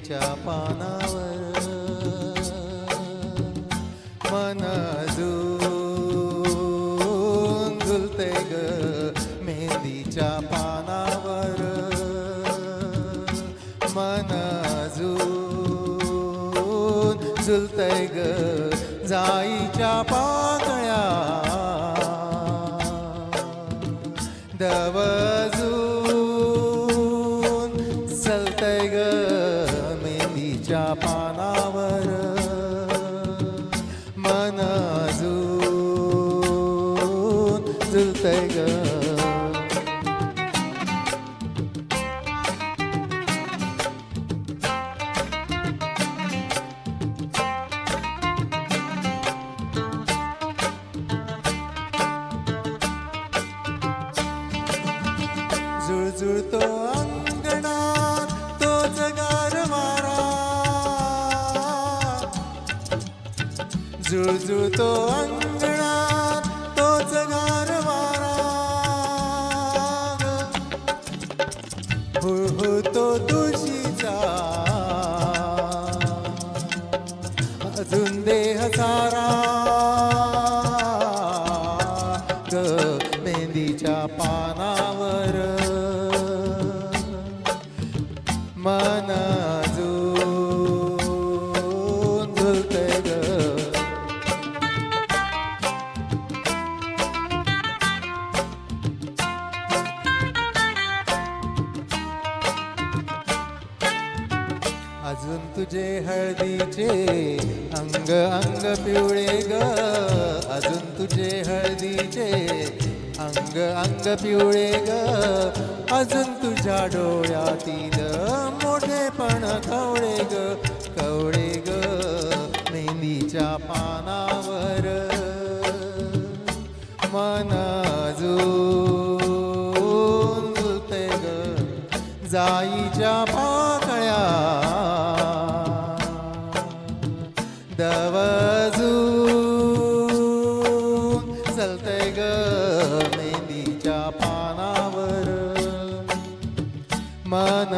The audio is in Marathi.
मेहंदीच्या पानावर मन अजून झुलते ग मेहंदीच्या पानावर मन अजून झुलते ग जाईच्या पाकळ्या दवजून चलतय ग मेहंदीच्या पानावर मन अजून झुलतय ग झुळझुळतो अंगणात तोच गारवारा झुळझुळतो अंगणात तोच गारवारा हुळहुळतो तुळशीचा अजून देह सारा ग मेहंदीच्या पानावर मन अजून झुलतय ग अजून तुझे हळदीचे अंग अंग पिवळे ग अजून तुझे हळदीचे अंग अंग पिवळे ग अजून तुझ्या डोळ्यातील मोठेपण कवळे ग मेहंदीच्या पानावर मन अजून झुलते ग जाईच्या पाकळ्या दवजून चलतय ग मेहंदीच्या पानावर मन